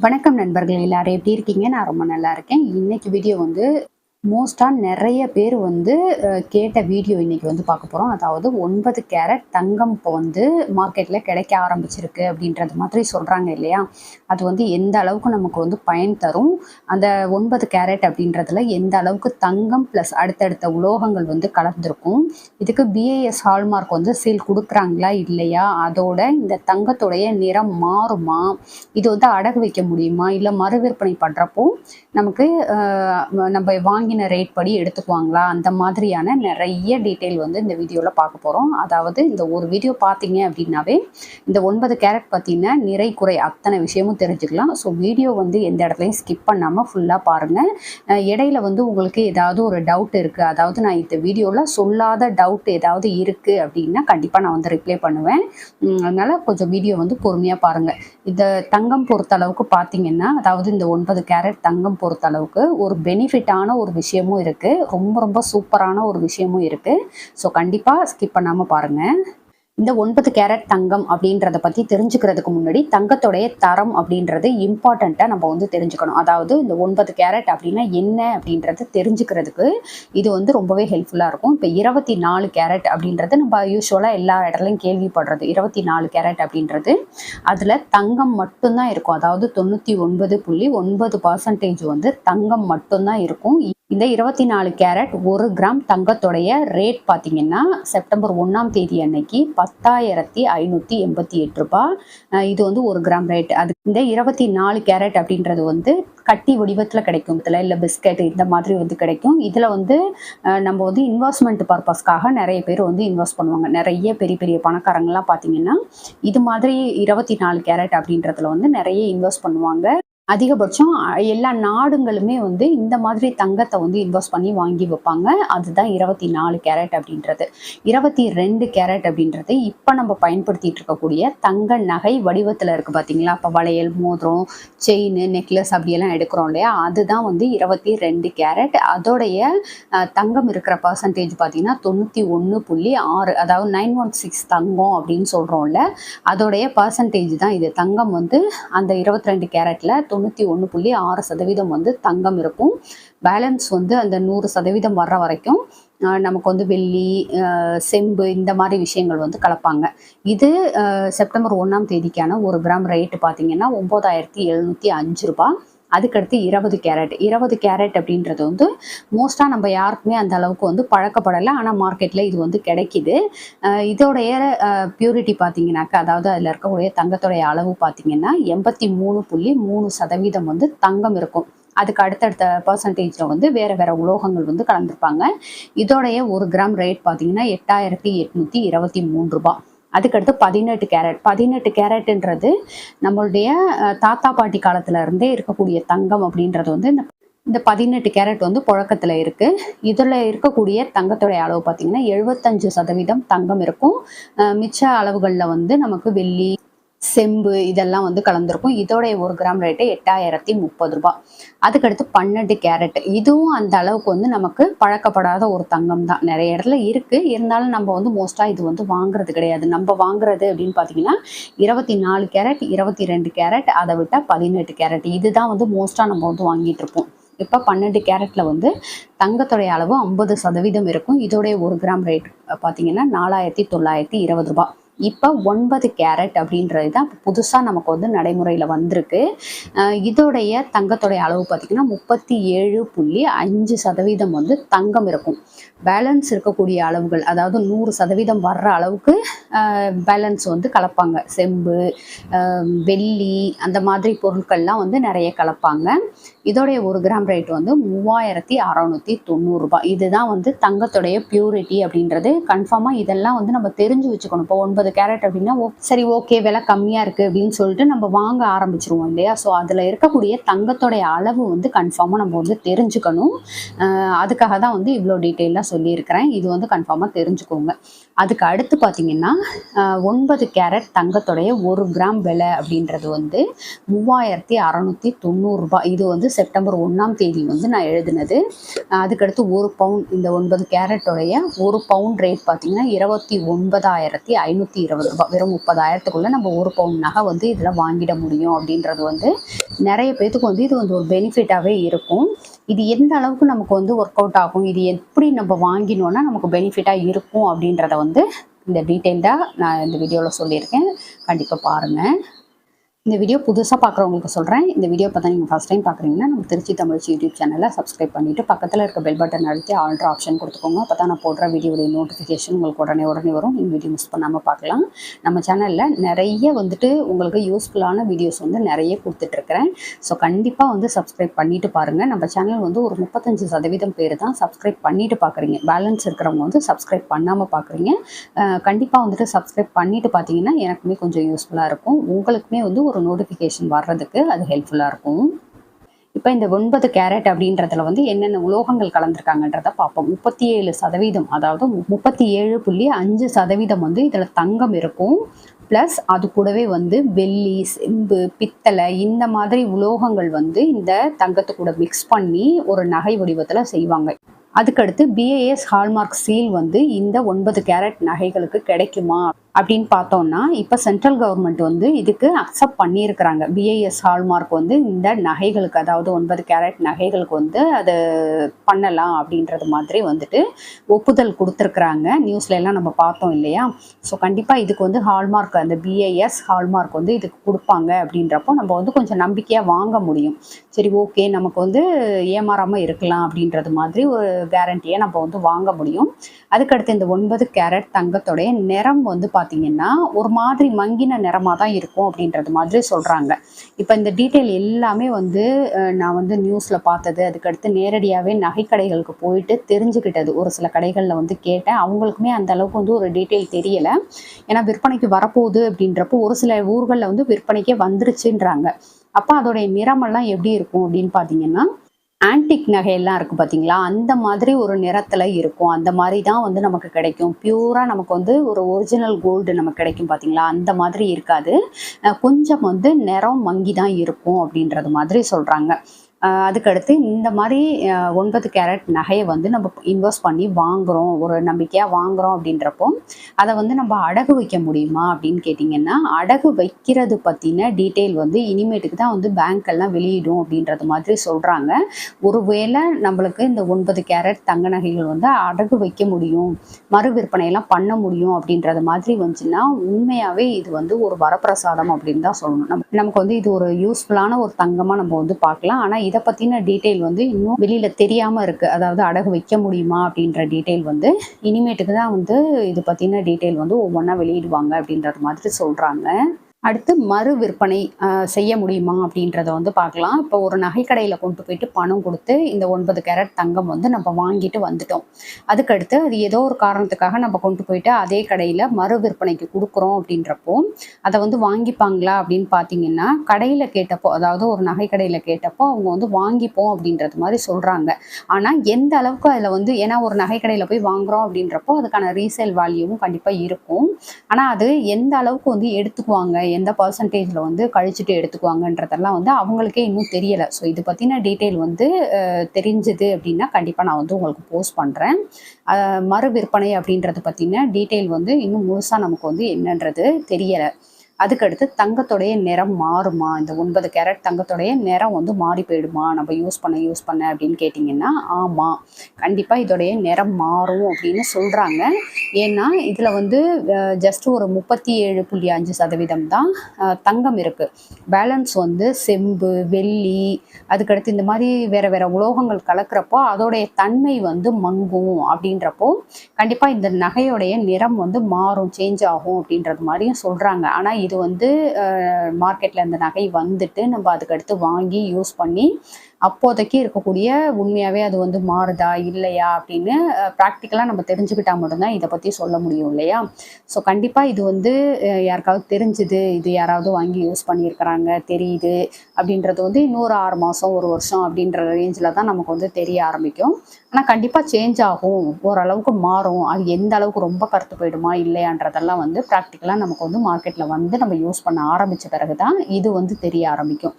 வணக்கம் நண்பர்கள், எல்லாரும் எப்படி இருக்கீங்க? நான் ரொம்ப நல்லா இருக்கேன். இன்னைக்கு வீடியோ வந்து மோஸ்டா நிறைய பேர் வந்து கேட்ட வீடியோ இன்னைக்கு வந்து பார்க்க போகிறோம். அதாவது 9 கேரட் தங்கம் இப்போ வந்து மார்க்கெட்டில் கிடைக்க ஆரம்பிச்சிருக்கு அப்படின்றது மாதிரி சொல்கிறாங்க இல்லையா? அது வந்து எந்த அளவுக்கு நமக்கு வந்து பயன் தரும், அந்த 9 கேரட் அப்படின்றதுல எந்த அளவுக்கு தங்கம் ப்ளஸ் அடுத்தடுத்த உலோகங்கள் வந்து கலந்துருக்கும், இதுக்கு பிஏஎஸ் ஹால்மார்க் வந்து சீல் கொடுக்குறாங்களா இல்லையா, அதோட இந்த தங்கத்தோடைய நிறம் மாறுமா, இது வந்து அடகு வைக்க முடியுமா, இல்லை மறு விற்பனை பண்ணுறப்போ நமக்கு நம்ம வாங்கின ரேட் படி எடுத்துக்குவாங்களா, அந்த மாதிரியான நிறைய டீட்டெயில் வந்து இந்த வீடியோவில் பார்க்க போகிறோம். அதாவது இந்த ஒரு வீடியோ பார்த்தீங்க அப்படின்னாவே இந்த 9 கேரட் பார்த்தீங்கன்னா நிறை குறை அத்தனை விஷயமும் தெரிஞ்சுக்கலாம். ஸோ வீடியோ வந்து எந்த இடத்துலையும் ஸ்கிப் பண்ணாமல் ஃபுல்லாக பாருங்கள். இடையில வந்து உங்களுக்கு ஏதாவது ஒரு டவுட் இருக்குது, அதாவது நான் இந்த வீடியோவில் சொல்லாத டவுட் ஏதாவது இருக்குது அப்படின்னா கண்டிப்பாக நான் வந்து ரிப்ளை பண்ணுவேன். அதனால் கொஞ்சம் வீடியோ வந்து பொறுமையாக பாருங்கள். இந்த தங்கம் பொறுத்த அளவுக்கு பார்த்தீங்கன்னா, அதாவது இந்த 9 கேரட் தங்கம் பொறுத்த அளவுக்கு ஒரு பெனிஃபிட்டான ஒரு விஷயமும் இருக்குது, ரொம்ப ரொம்ப சூப்பரான ஒரு விஷயமும் இருக்குது. ஸோ கண்டிப்பாக ஸ்கிப் பண்ணாமல் பாருங்கள். இந்த 9 கேரட் தங்கம் அப்படின்றத பற்றி தெரிஞ்சுக்கிறதுக்கு முன்னாடி தங்கத்தோடைய தரம் அப்படின்றது இம்பார்ட்டண்ட்டாக நம்ம வந்து தெரிஞ்சுக்கணும். அதாவது இந்த 9 கேரட் அப்படின்னா என்ன அப்படின்றத தெரிஞ்சுக்கிறதுக்கு இது வந்து ரொம்பவே ஹெல்ப்ஃபுல்லாக இருக்கும். இப்போ 24 கேரட் அப்படின்றது நம்ம யூஸ்வலாக எல்லா இடத்துலையும் கேள்விப்படுறது. 24 கேரட் அப்படின்றது அதில் தங்கம் மட்டும்தான் இருக்கும். அதாவது 99.9% வந்து தங்கம் மட்டும்தான் இருக்கும். இந்த 24 கேரட் 1 கிராம் தங்கத்தோடைய ரேட் பார்த்தீங்கன்னா செப்டம்பர் 1ஆம் தேதி அன்னைக்கு 10,588 ரூபாய். இது வந்து 1 கிராம் ரேட். அது இந்த 24 கேரட் அப்படின்றது வந்து கட்டி வடிவத்தில் கிடைக்கும், இதில் இல்லை பிஸ்கட் இந்த மாதிரி வந்து கிடைக்கும். இதில் வந்து நம்ம வந்து இன்வெஸ்ட்மெண்ட் பர்பஸ்க்காக நிறைய பேர் வந்து இன்வெஸ்ட் பண்ணுவாங்க. நிறைய பெரிய பெரிய பணக்காரங்கள்லாம் பார்த்தீங்கன்னா இது மாதிரி 24 கேரட் அப்படின்றதுல வந்து நிறைய இன்வெஸ்ட் பண்ணுவாங்க. அதிகபட்சம் எல்லா நாடுகளுமே வந்து இந்த மாதிரி தங்கத்தை வந்து இன்வெஸ்ட் பண்ணி வாங்கி வைப்பாங்க. அதுதான் 24 கேரட் அப்படின்றது. 22 கேரட் அப்படின்றது இப்போ நம்ம பயன்படுத்திட்டு இருக்கக்கூடிய தங்க நகை வடிவத்தில் இருக்குது பார்த்தீங்களா? இப்போ வளையல், மோதிரம், செயின், நெக்லஸ் அப்படியெல்லாம் எடுக்கிறோம் இல்லையா? அதுதான் வந்து 22 கேரட். அதோடைய தங்கம் இருக்கிற பர்சன்டேஜ் பார்த்தீங்கன்னா 91.6, அதாவது 916 தங்கம் அப்படின்னு சொல்கிறோம்ல, அதோடைய பர்சன்டேஜ் தான் இது. தங்கம் வந்து அந்த 22 கேரட்டில் 91.6% வந்து தங்கம் இருக்கும். பேலன்ஸ் வந்து அந்த 100% வர்ற வரைக்கும் நமக்கு வந்து வெள்ளி, செம்பு இந்த மாதிரி விஷயங்கள் வந்து கலப்பாங்க. இது செப்டம்பர் 1ஆம் தேதிக்கான 1 கிராம் ரேட்டு பார்த்தீங்கன்னா 9,705 ரூபாய். அதுக்கடுத்து 20 கேரட் அப்படின்றது வந்து மோஸ்ட்டாக நம்ம யாருக்குமே அந்த அளவுக்கு வந்து பழக்கப்படலை, ஆனால் மார்க்கெட்டில் இது வந்து கிடைக்கிது. இதோடைய பியூரிட்டி பார்த்தீங்கன்னாக்கா, அதாவது அதில் இருக்கக்கூடிய தங்கத்தோடைய அளவு பார்த்தீங்கன்னா 83.3% வந்து தங்கம் இருக்கும். அதுக்கு அடுத்தடுத்த பர்சன்டேஜில் வந்து வேறு வேறு உலோகங்கள் வந்து கலந்துருப்பாங்க. இதோடைய 1 கிராம் ரேட் பார்த்தீங்கன்னா 8,823 ரூபாய். அதுக்கடுத்து 18 கேரட்ன்றது நம்மளுடைய தாத்தா பாட்டி காலத்துல இருந்தே இருக்கக்கூடிய தங்கம் அப்படின்றது வந்து இந்த 18 கேரட் வந்து புழக்கத்தில் இருக்குது. இதில் இருக்கக்கூடிய தங்கத்தோடைய அளவு பார்த்தீங்கன்னா 75% தங்கம் இருக்கும். மிச்ச அளவுகளில் வந்து நமக்கு வெள்ளி, செம்பு இதெல்லாம் வந்து கலந்துருக்கும். இதோடைய 1 கிராம் ரேட்டு 8,030 ரூபாய். அதுக்கடுத்து 12 கேரட். இதுவும் அந்த அளவுக்கு வந்து நமக்கு பழக்கப்படாத ஒரு தங்கம் தான். நிறைய இடத்துல இருக்குது, இருந்தாலும் நம்ம வந்து மோஸ்ட்டாக இது வந்து வாங்குறது கிடையாது. நம்ம வாங்குறது அப்படின்னு பார்த்தீங்கன்னா 24 கேரட், 22 கேரட், அதை விட்டால் 18 கேரட். இதுதான் வந்து மோஸ்ட்டாக நம்ம வந்து வாங்கிட்டு இருப்போம். இப்போ 12 கேரட்டில் வந்து தங்கத்தோடைய அளவு 50% இருக்கும். இதோடைய 1 கிராம் ரேட் பார்த்தீங்கன்னா 4,920 ரூபாய். இப்போ 9 கேரட் அப்படின்றது தான் புதுசாக நமக்கு வந்து நடைமுறையில் வந்திருக்கு. இதோடைய தங்கத்தோடைய அளவு பார்த்திங்கன்னா 37.5% வந்து தங்கம் இருக்கும். பேலன்ஸ் இருக்கக்கூடிய அளவுகள், அதாவது 100% வர்ற அளவுக்கு பேலன்ஸ் வந்து கலப்பாங்க. செம்பு, வெள்ளி அந்த மாதிரி பொருட்கள்லாம் வந்து நிறைய கலப்பாங்க. இதோடைய 1 கிராம் ரேட் வந்து 3,690 ரூபாய். இதுதான் வந்து தங்கத்தோடைய பியூரிட்டி அப்படின்றது. கன்ஃபார்மாக இதெல்லாம் வந்து நம்ம தெரிஞ்சு வச்சுக்கணும். இப்போ 9 கேரட் அப்படின்னா சரி ஓகே விலை கம்மியாக இருக்குது அப்படின்னு சொல்லிட்டு நம்ம வாங்க ஆரம்பிச்சிருவோம் இல்லையா? ஸோ அதில் இருக்கக்கூடிய தங்கத்தோடைய அளவு வந்து கன்ஃபார்மாக நம்ம வந்து தெரிஞ்சுக்கணும். அதுக்காக தான் வந்து இவ்வளோ டீட்டெயிலாக சொல்லியிருக்கிறேன். இது வந்து கன்ஃபார்மாக தெரிஞ்சுக்கோங்க. அதுக்கு அடுத்து பார்த்தீங்கன்னா 9 கேரட் தங்கத்தோடைய 1 கிராம் விலை அப்படின்றது வந்து 3,690 ரூபாய். இது வந்து செப்டம்பர் 1ஆம் தேதி வந்து நான் எழுதினது. அதுக்கடுத்து 1 பவுன், இந்த 9 கேரட்டோடைய 1 பவுன் ரேட் பார்த்தீங்கன்னா 29,500 ரூ. வெறும் 30,000க்குள்ள நம்ம 1 பவுன் நகை வந்து இதில் வாங்கிட முடியும் அப்படின்றது வந்து நிறைய பேத்துக்கு வந்து இது வந்து ஒரு பெனிஃபிட்டாகவே இருக்கும். இது எந்த அளவுக்கு நமக்கு வந்து ஒர்க் அவுட் ஆகும், இது எப்படி நம்ம வாங்கினோன்னா நமக்கு பெனிஃபிட்டாக இருக்கும் அப்படின்றத வந்து இந்த டீட்டெயில்டாக நான் இந்த வீடியோவில் சொல்லியிருக்கேன். கண்டிப்பாக பாருங்கள். இந்த வீடியோ புதுசாக பார்க்குறவங்களுக்கு சொல்கிறேன். இந்த வீடியோ பார்த்தா நீங்கள் ஃபஸ்ட் டைம் பார்க்குறீங்கன்னா நம்ம திருச்சி தமிழ்ச்சி யூடியூப் சேனலை சப்ஸ்கிரைப் பண்ணிவிட்டு பக்கத்தில் இருக்க பெல் பட்டன் அழுத்தி ஆல்ட்ரு ஆப்ஷன் கொடுத்துக்கோங்க. அப்போ தான் நான் போடுற வீடியோடைய நோட்டிஃபிகேஷன் உங்களுக்கு உடனே வரும். நீங்கள் வீடியோ மிஸ் பண்ணாமல் பார்க்கலாம். நம்ம சேனலில் நிறைய வந்துட்டு உங்களுக்கு யூஸ்ஃபுல்லான வீடியோஸ் வந்து நிறைய கொடுத்துட்ருக்குறேன். ஸோ கண்டிப்பாக வந்து சப்ஸ்கிரைப் பண்ணிவிட்டு பாருங்கள். நம்ம சேனல் வந்து ஒரு 35% பேர் தான் சப்ஸ்கிரைப் பண்ணிவிட்டு பார்க்குறீங்க. பேலன்ஸ் இருக்கிறவங்க வந்து சப்ஸ்கிரைப் பண்ணாமல் பார்க்குறீங்க. கண்டிப்பாக வந்துட்டு சப்ஸ்கிரைப் பண்ணிவிட்டு பார்த்தீங்கன்னா எனக்குமே கொஞ்சம் யூஸ்ஃபுல்லாக இருக்கும். உங்களுக்குமே வந்து ஒரு நோட்டிஃபிகேஷன் வர்றதுக்கு அது ஹெல்ப்ஃபுல்லாக இருக்கும். இப்போ இந்த 9 கேரட் அப்படின்றதுல வந்து என்னென்ன உலோகங்கள் கலந்துருக்காங்கன்றத பார்ப்போம். 37%, அதாவது 37.5% வந்து இதில் தங்கம் இருக்கும். ப்ளஸ் அது கூடவே வந்து வெள்ளி, செம்பு, பித்தளை இந்த மாதிரி உலோகங்கள் வந்து இந்த தங்கத்து கூட மிக்ஸ் பண்ணி ஒரு நகை வடிவத்தில் செய்வாங்க. அதுக்கடுத்து BIS ஹால்மார்க் சீல் வந்து இந்த 9 கேரட் நகைகளுக்கு கிடைக்குமா அப்படின்னு பார்த்தோம்னா இப்போ சென்ட்ரல் கவர்மெண்ட் வந்து இதுக்கு அக்செப்ட் பண்ணியிருக்கிறாங்க. BIS ஹால்மார்க் வந்து இந்த நகைகளுக்கு, அதாவது 9 கேரட் நகைகளுக்கு வந்து அது பண்ணலாம் அப்படின்றது மாதிரி வந்துட்டு ஒப்புதல் கொடுத்துருக்குறாங்க. நியூஸ்ல எல்லாம் நம்ம பார்த்தோம் இல்லையா? ஸோ கண்டிப்பாக இதுக்கு வந்து ஹால்மார்க், அந்த BIS ஹால்மார்க் வந்து இதுக்கு கொடுப்பாங்க அப்படின்றப்போ நம்ம வந்து கொஞ்சம் நம்பிக்கையாக வாங்க முடியும். சரி, ஓகே, நமக்கு வந்து ஏமாறாமல் இருக்கலாம் அப்படின்றது மாதிரி ஒரு கேரண்டியை நம்ம வந்து வாங்க முடியும். அதுக்கடுத்து இந்த 9 கேரட் தங்கத்தோடைய நிறம் வந்து பார்த்தீங்கன்னா ஒரு மாதிரி மங்கின நிறமாக தான் இருக்கும் அப்படின்றது மாதிரி சொல்கிறாங்க. இப்போ இந்த டீட்டெயில் எல்லாமே வந்து நான் வந்து நியூஸில் பார்த்தது, அதுக்கடுத்து நேரடியாகவே நகைக்கடைகளுக்கு போயிட்டு தெரிஞ்சுக்கிட்டது. ஒரு சில கடைகளில் வந்து கேட்டேன், அவங்களுக்குமே அந்த அளவுக்கு வந்து ஒரு டீட்டெயில் தெரியலை. ஏன்னா விற்பனைக்கு வரப்போகுது அப்படின்றப்போ ஒரு சில ஊர்களில் வந்து விற்பனைக்கே வந்துருச்சுன்றாங்க. அப்போ அதோடைய நிறமெல்லாம் எப்படி இருக்கும் அப்படின்னு பார்த்தீங்கன்னா ஆன்டிக் நகையெல்லாம் இருக்குது பார்த்தீங்களா, அந்த மாதிரி ஒரு நிறத்தில் இருக்கும். அந்த மாதிரி தான் வந்து நமக்கு கிடைக்கும். பியூராக நமக்கு வந்து ஒரு ஒரிஜினல் கோல்டு நமக்கு கிடைக்கும் பார்த்தீங்களா, அந்த மாதிரி இருக்காது. கொஞ்சம் வந்து நிறம் மங்கி தான் இருக்கும் அப்படின்றது மாதிரி சொல்கிறாங்க. அதுக்கடுத்து இந்த மாதிரி 9 கேரட் நகையை வந்து நம்ம இன்வெஸ்ட் பண்ணி வாங்குகிறோம், ஒரு நம்பிக்கையாக வாங்குகிறோம் அப்படின்றப்போ அதை வந்து நம்ம அடகு வைக்க முடியுமா அப்படின்னு கேட்டிங்கன்னா, அடகு வைக்கிறது பற்றின டீட்டெயில் வந்து இனிமேட்டுக்கு தான் வந்து பேங்க்கெல்லாம் வெளியிடும் அப்படின்றது மாதிரி சொல்கிறாங்க. ஒருவேளை நம்மளுக்கு இந்த 9 கேரட் தங்க நகைகள் வந்து அடகு வைக்க முடியும், மறு விற்பனையெல்லாம் பண்ண முடியும் அப்படின்றது மாதிரி வந்துச்சுன்னா உண்மையாகவே இது வந்து ஒரு வரப்பிரசாதம் அப்படின்னு தான் சொல்லணும். நமக்கு வந்து இது ஒரு யூஸ்ஃபுல்லான ஒரு தங்கமாக நம்ம வந்து பார்க்கலாம். ஆனால் இதை பற்றின டீட்டெயில் வந்து இன்னும் வெளியில் தெரியாமல் இருக்குது. அதாவது அடகு வைக்க முடியுமா அப்படின்ற டீட்டெயில் வந்து இனிமேட்டுக்கு தான் வந்து இது பற்றின டீட்டெயில் வந்து ஒவ்வொன்றா வெளியிடுவாங்க அப்படின்றது மாதிரி சொல்கிறாங்க. அடுத்து மறு விற்பனை செய்ய முடியுமா அப்படின்றத வந்து பார்க்கலாம். இப்போ ஒரு நகைக்கடையில் கொண்டு போயிட்டு பணம் கொடுத்து இந்த 9 கேரட் தங்கம் வந்து நம்ம வாங்கிட்டு வந்துட்டோம். அதுக்கடுத்து அது ஏதோ ஒரு காரணத்துக்காக நம்ம கொண்டு போயிட்டு அதே கடையில் மறு விற்பனைக்கு கொடுக்குறோம் அப்படின்றப்போ அதை வந்து வாங்கிப்பாங்களா அப்படின்னு பார்த்தீங்கன்னா, கடையில் கேட்டப்போ, அதாவது ஒரு நகைக்கடையில் கேட்டப்போ அவங்க வந்து வாங்கிப்போம் அப்படின்றது மாதிரி சொல்கிறாங்க. ஆனால் எந்த அளவுக்கு அதில் வந்து, ஏன்னா ஒரு நகைக்கடையில் போய் வாங்குகிறோம் அப்படின்றப்போ அதுக்கான ரீசேல் வேல்யூவும் கண்டிப்பாக இருக்கும். ஆனால் அது எந்த அளவுக்கு வந்து எடுத்துக்குவாங்க, எந்த பர்சன்டேஜில் வந்து கழிச்சுட்டு எடுத்துக்குவாங்கன்றதெல்லாம் வந்து அவங்களுக்கே இன்னும் தெரியலை. ஸோ இது பற்றின டீட்டெயில் வந்து தெரிஞ்சுது அப்படின்னா கண்டிப்பாக நான் வந்து உங்களுக்கு போஸ்ட் பண்ணுறேன். மறு விற்பனை அப்படின்றத பற்றின டீட்டெயில் வந்து இன்னும் முழுசாக நமக்கு வந்து என்னன்றது தெரியலை. அதுக்கடுத்து தங்கத்தோடைய நிறம் மாறுமா, இந்த 9 கேரட் தங்கத்தோடைய நிறம் வந்து மாறி போயிடுமா நம்ம யூஸ் பண்ண அப்படின்னு கேட்டிங்கன்னா, ஆமாம், கண்டிப்பாக இதோடைய நிறம் மாறும் அப்படின்னு சொல்கிறாங்க. ஏன்னா இதில் வந்து ஜஸ்ட் ஒரு 37.5% தான் தங்கம் இருக்குது. பேலன்ஸ் வந்து செம்பு, வெள்ளி, அதுக்கடுத்து இந்த மாதிரி வேறு உலோகங்கள் கலக்கிறப்போ அதோடைய தன்மை வந்து மங்கும். அப்படின்றப்போ கண்டிப்பாக இந்த நகையோடைய நிறம் வந்து மாறும், சேஞ்ச் ஆகும் அப்படின்றது மாதிரியும் சொல்கிறாங்க. ஆனால் இது வந்து மார்க்கெட்டில் இந்த நகை வந்துட்டு நம்ம அதுக்கடுத்து வாங்கி யூஸ் பண்ணி அப்போதைக்கு இருக்கக்கூடிய உண்மையாகவே அது வந்து மாறுதா இல்லையா அப்படின்னு ப்ராக்டிக்கலாக நம்ம தெரிஞ்சுக்கிட்டால் மட்டும்தான் இதை பற்றி சொல்ல முடியும் இல்லையா? ஸோ கண்டிப்பாக இது வந்து யாருக்காவது தெரிஞ்சுது, இது யாராவது வாங்கி யூஸ் பண்ணியிருக்கிறாங்க தெரியுது அப்படின்றது வந்து இன்னொரு 6 மாதம் 1 வருஷம் அப்படின்ற ரேஞ்சில் தான் நமக்கு வந்து தெரிய ஆரம்பிக்கும். ஆனால் கண்டிப்பாக சேஞ்ச் ஆகும், ஓரளவுக்கு மாறும். அது எந்த அளவுக்கு ரொம்ப கருத்து போயிடுமா இல்லையான்றதெல்லாம் வந்து ப்ராக்டிக்கலாக நமக்கு வந்து மார்க்கெட்டில் வந்து நம்ம யூஸ் பண்ண ஆரம்பித்த பிறகு தான் இது வந்து தெரிய ஆரம்பிக்கும்.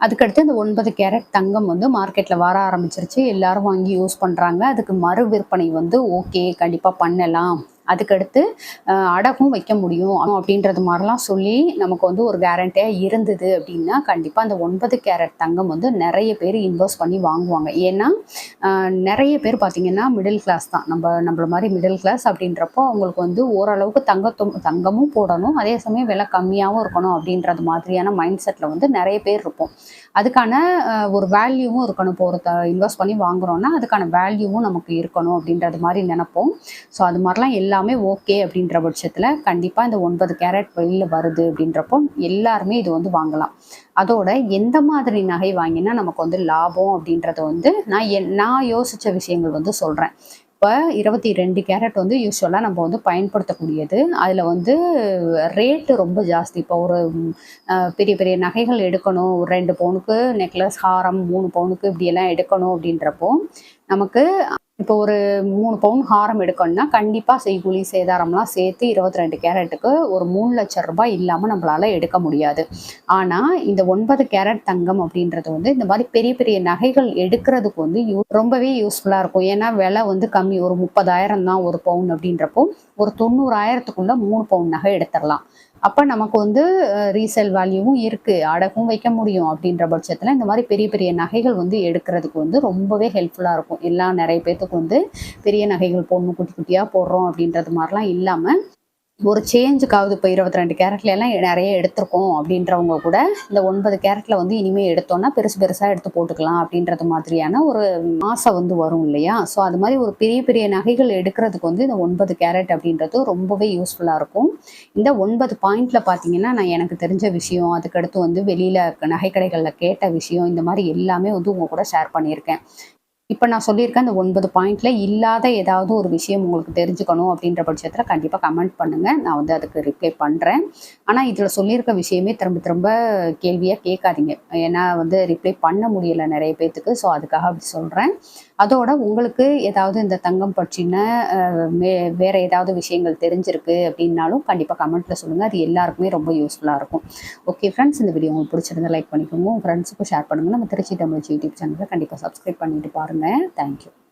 அதுக்கடுத்து இந்த 9 கேரட் தங்கம் வந்து மார்க்கெட்டில் வர ஆரம்பிச்சிருச்சு, எல்லாரும் வாங்கி யூஸ் பண்ணுறாங்க. அதுக்கு மறு விற்பனை வந்து ஓகே, கண்டிப்பாக பண்ணலாம் அதுக்கடுத்து அடகும் வைக்க முடியும் அப்படின்றது மாதிரிலாம் சொல்லி நமக்கு வந்து ஒரு கேரண்டியாக இருந்தது அப்படின்னா கண்டிப்பாக அந்த 9 கேரட் தங்கம் வந்து நிறைய பேர் இன்வெஸ்ட் பண்ணி வாங்குவாங்க. ஏன்னா நிறைய பேர் பார்த்தீங்கன்னா மிடில் கிளாஸ் தான், நம்மள மாதிரி மிடில் கிளாஸ் அப்படின்றப்போ அவங்களுக்கு வந்து ஓரளவுக்கு தங்கமும் போடணும், அதே சமயம் விலை கம்மியாகவும் இருக்கணும் அப்படின்றது மாதிரியான மைண்ட் செட்டில் வந்து நிறைய பேர் இருப்போம். அதுக்கான ஒரு வேல்யூவும் இருக்கணும். இப்போ ஒரு இன்வெஸ்ட் பண்ணி வாங்குறோம்னா அதுக்கான வேல்யூவும் நமக்கு இருக்கணும் அப்படின்றது மாதிரி நினைப்போம். ஸோ அது மாதிரிலாம் எல்லாமே ஓகே அப்படின்ற பட்சத்தில் கண்டிப்பாக இந்த 9 கேரட் வெளியில் வருது அப்படின்றப்போ எல்லாருமே இது வந்து வாங்கலாம். அதோட எந்த மாதிரி நகை வாங்கினா நமக்கு வந்து லாபம் அப்படின்றத வந்து நான் யோசித்த விஷயங்கள் வந்து சொல்கிறேன். இப்போ 22 கேரட் வந்து யூஸ்வலாக நம்ம வந்து பயன்படுத்தக்கூடியது. அதில் வந்து ரேட்டு ரொம்ப ஜாஸ்தி. இப்போ ஒரு பெரிய பெரிய நகைகள் எடுக்கணும், ஒரு 2 பவுனுக்கு நெக்லஸ், ஹாரம், 3 பவுனுக்கு இப்படியெல்லாம் எடுக்கணும் அப்படின்றப்போ நமக்கு இப்போ ஒரு 3 பவுன் ஹாரம் எடுக்கணும்னா கண்டிப்பாக செய்கூலி சேதாரம்லாம் சேர்த்து 22 கேரட்டுக்கு ஒரு 3 லட்சம் ரூபாய் இல்லாமல் நம்மளால எடுக்க முடியாது. ஆனால் இந்த 9 கேரட் தங்கம் அப்படின்றது வந்து இந்த மாதிரி பெரிய பெரிய நகைகள் எடுக்கிறதுக்கு வந்து ரொம்பவே யூஸ்ஃபுல்லாக இருக்கும். ஏன்னா விலை வந்து கம்மி, ஒரு 30,000 தான் ஒரு பவுன் அப்படின்றப்போ ஒரு 90,000க்குள்ள 3 பவுன் நகை எடுத்துடலாம். அப்போ நமக்கு வந்து ரீசேல் வேல்யூவும் இருக்குது, அடகும் வைக்க முடியும். அப்படின்ற பட்சத்தில் இந்த மாதிரி பெரிய பெரிய நகைகள் வந்து எடுக்கிறதுக்கு வந்து ரொம்பவே ஹெல்ப்ஃபுல்லாக இருக்கும். நிறைய பேர்த்துக்கு வந்து பெரிய நகைகள் போடணும், குட்டி குட்டியாக போடுறோம் அப்படின்றது மாதிரிலாம் இல்லாமல் ஒரு சேஞ்சுக்காவது இப்போ 22 கேரட்ல எல்லாம் நிறைய எடுத்திருக்கோம் அப்படின்றவங்க கூட இந்த 9 கேரட்ல வந்து இனிமேல் எடுத்தோம்னா பெருசாக எடுத்து போட்டுக்கலாம் அப்படின்றது மாதிரியான ஒரு ஆசை வந்து வரும் இல்லையா? ஸோ அது மாதிரி ஒரு பெரிய பெரிய நகைகள் எடுக்கிறதுக்கு வந்து இந்த 9 கேரட் அப்படின்றது ரொம்பவே யூஸ்ஃபுல்லாக இருக்கும். இந்த 9 பாயிண்ட்ல பார்த்தீங்கன்னா நான் எனக்கு தெரிஞ்ச விஷயம், அதுக்கடுத்து வந்து வெளியில் நகை கடைகளில் கேட்ட விஷயம், இந்த மாதிரி எல்லாமே வந்து உங்க கூட ஷேர் பண்ணியிருக்கேன். இப்போ நான் சொல்லியிருக்கேன் அந்த 9 பாயிண்ட்ல இல்லாத ஏதாவது ஒரு விஷயம் உங்களுக்கு தெரிஞ்சுக்கணும் அப்படின்ற பட்சத்தில் கண்டிப்பாக கமெண்ட் பண்ணுங்கள், நான் வந்து அதுக்கு ரிப்ளை பண்ணுறேன். ஆனால் இதில் சொல்லியிருக்க விஷயமே திரும்ப திரும்ப கேள்வியாக கேட்காதீங்க, ஏன்னா வந்து ரிப்ளை பண்ண முடியலை நிறைய பேர்த்துக்கு. ஸோ அதுக்காக அப்படி சொல்கிறேன். அதோட உங்களுக்கு ஏதாவது இந்த தங்கம் பற்றின வேறு ஏதாவது விஷயங்கள் தெரிஞ்சிருக்கு அப்படின்னாலும் கண்டிப்பாக கமெண்ட்டில் சொல்லுங்கள், அது எல்லாருக்குமே ரொம்ப யூஸ்ஃபுல்லாக இருக்கும். ஓகே ஃப்ரெண்ட்ஸ், இந்த வீடியோ உங்களுக்கு பிடிச்சிருந்தா லைக் பண்ணிக்கோங்க, உங்கள் ஃப்ரெண்ட்ஸுக்கும் ஷேர் பண்ணுங்கள். நம்ம திருச்சி தமிழ் யூடியூப் சேனலில் கண்டிப்பாக சப்ஸ்கிரைப் பண்ணிட்டு பாருங்கள். Thank you.